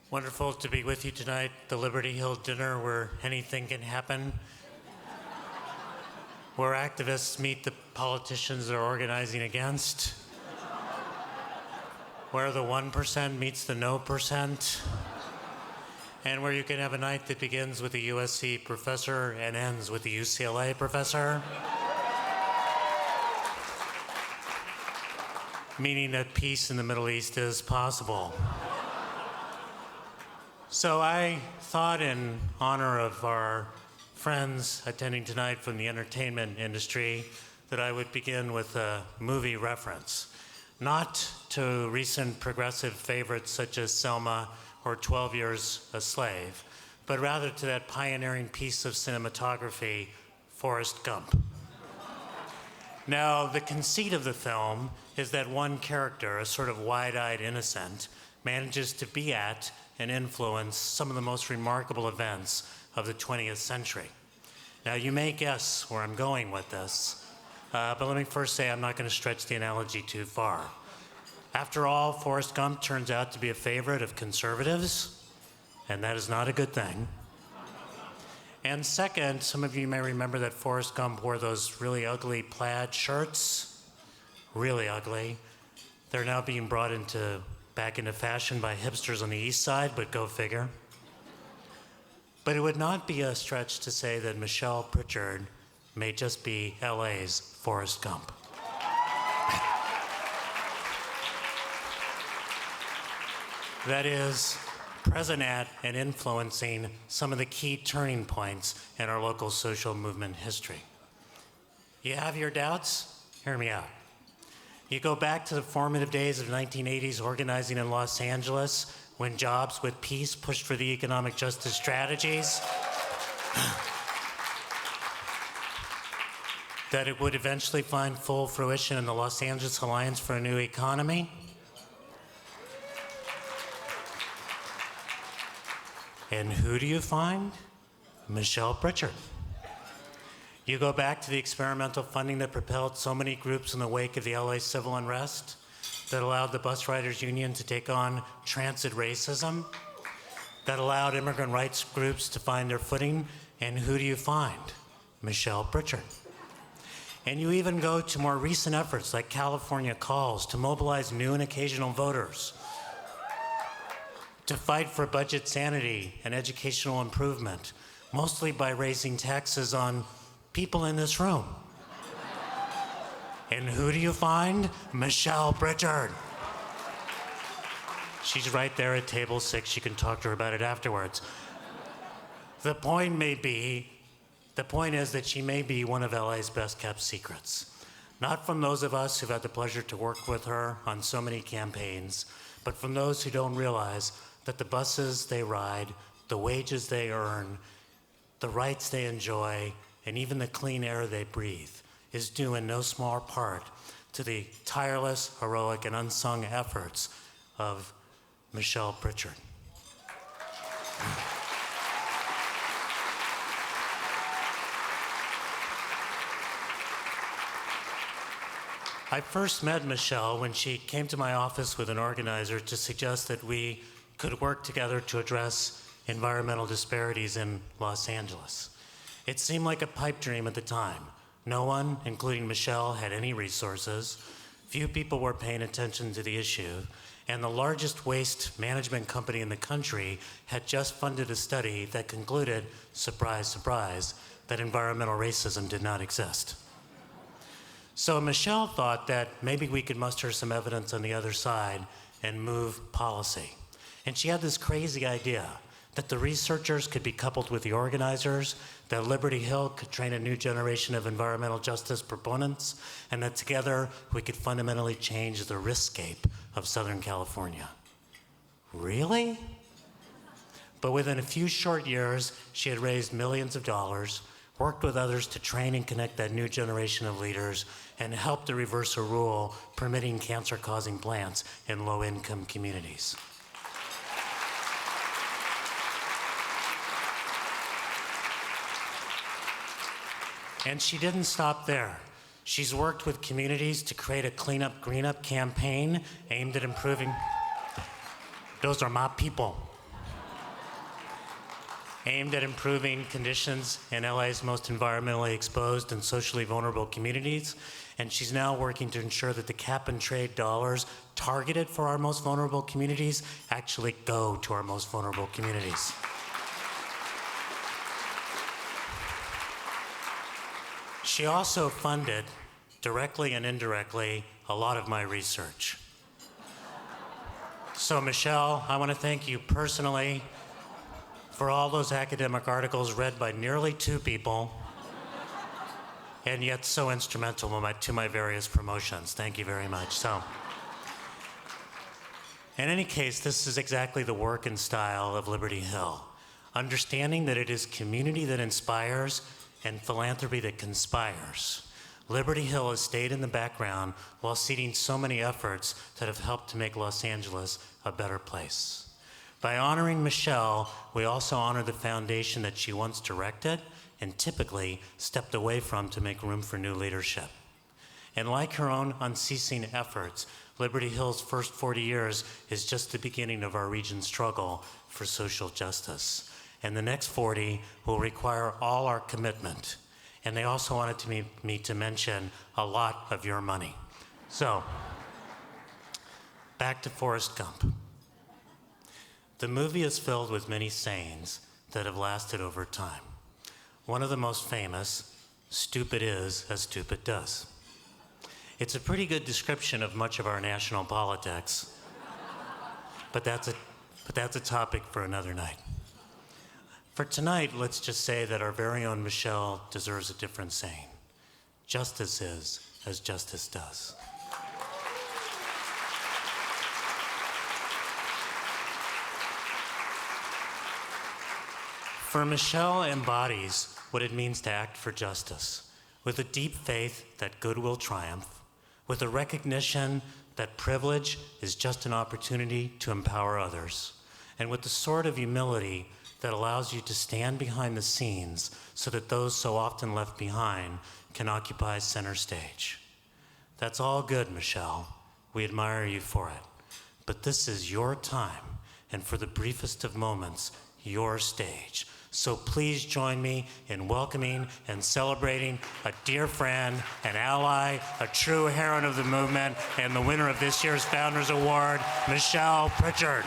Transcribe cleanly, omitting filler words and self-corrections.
Wonderful to be with you tonight, the Liberty Hill dinner where anything can happen, where activists meet the politicians they're organizing against, where the 1% meets the no percent, and where you can have a night that begins with a USC professor and ends with a UCLA professor. Meaning that peace in the Middle East is possible. So I thought, in honor of our friends attending tonight from the entertainment industry, that I would begin with a movie reference. Not to recent progressive favorites such as Selma or 12 Years a Slave, but rather to that pioneering piece of cinematography, Forrest Gump. Now, the conceit of the film is that one character, a sort of wide-eyed innocent, manages to be at and influence some of the most remarkable events of the 20th century. Now, you may guess where I'm going with this, but let me first say I'm not going to stretch the analogy too far. After all, Forrest Gump turns out to be a favorite of conservatives, and that is not a good thing. And second, some of you may remember that Forrest Gump wore those really ugly plaid shirts, really ugly. They're now being brought back into fashion by hipsters on the East Side, but go figure. But it would not be a stretch to say that Michele Prichard may just be LA's Forrest Gump. That is, present at and influencing some of the key turning points in our local social movement history. You have your doubts? Hear me out. You go back to the formative days of the 1980s organizing in Los Angeles when Jobs with Peace pushed for the economic justice strategies that it would eventually find full fruition in the Los Angeles Alliance for a New Economy. And who do you find? Michele Prichard. You go back to the experimental funding that propelled so many groups in the wake of the LA civil unrest, that allowed the bus riders union to take on transit racism, that allowed immigrant rights groups to find their footing, and who do you find? Michele Prichard. And you even go to more recent efforts like California Calls to mobilize new and occasional voters, to fight for budget sanity and educational improvement, mostly by raising taxes on people in this room. And who do you find? Michele Prichard. She's right there at table 6. You can talk to her about it afterwards. The point is that she may be one of LA's best kept secrets. Not from those of us who've had the pleasure to work with her on so many campaigns, but from those who don't realize that the buses they ride, the wages they earn, the rights they enjoy, and even the clean air they breathe is due in no small part to the tireless, heroic, and unsung efforts of Michele Prichard. I first met Michele when she came to my office with an organizer to suggest that we could work together to address environmental disparities in Los Angeles. It seemed like a pipe dream at the time. No one, including Michele, had any resources. Few people were paying attention to the issue. And the largest waste management company in the country had just funded a study that concluded, surprise, surprise, that environmental racism did not exist. So Michele thought that maybe we could muster some evidence on the other side and move policy. And she had this crazy idea that the researchers could be coupled with the organizers, that Liberty Hill could train a new generation of environmental justice proponents, and that together we could fundamentally change the riskscape of Southern California. Really? But within a few short years, she had raised millions of dollars, worked with others to train and connect that new generation of leaders, and helped to reverse a rule permitting cancer-causing plants in low-income communities. And she didn't stop there. She's worked with communities to create a Clean Up, Green Up campaign aimed at improving. Those are my people. aimed at improving conditions in LA's most environmentally exposed and socially vulnerable communities. And she's now working to ensure that the cap and trade dollars targeted for our most vulnerable communities actually go to our most vulnerable communities. She also funded, directly and indirectly, a lot of my research. So Michele, I want to thank you personally for all those academic articles read by nearly 2 people, and yet so instrumental to my various promotions. Thank you very much. So, in any case, this is exactly the work and style of Liberty Hill. Understanding that it is community that inspires and philanthropy that conspires. Liberty Hill has stayed in the background while seeding so many efforts that have helped to make Los Angeles a better place. By honoring Michele, we also honor the foundation that she once directed and typically stepped away from to make room for new leadership. And like her own unceasing efforts, Liberty Hill's first 40 years is just the beginning of our region's struggle for social justice. And the next 40 will require all our commitment. And they also wanted me to mention a lot of your money. So, back to Forrest Gump. The movie is filled with many sayings that have lasted over time. One of the most famous, "Stupid is as stupid does." It's a pretty good description of much of our national politics, but that's a topic for another night. For tonight, let's just say that our very own Michele deserves a different saying. Justice is as justice does. For Michele embodies what it means to act for justice, with a deep faith that good will triumph, with a recognition that privilege is just an opportunity to empower others, and with the sort of humility that allows you to stand behind the scenes so that those so often left behind can occupy center stage. That's all good, Michele. We admire you for it. But this is your time, and for the briefest of moments, your stage. So please join me in welcoming and celebrating a dear friend, an ally, a true heroine of the movement, and the winner of this year's Founders Award, Michele Prichard.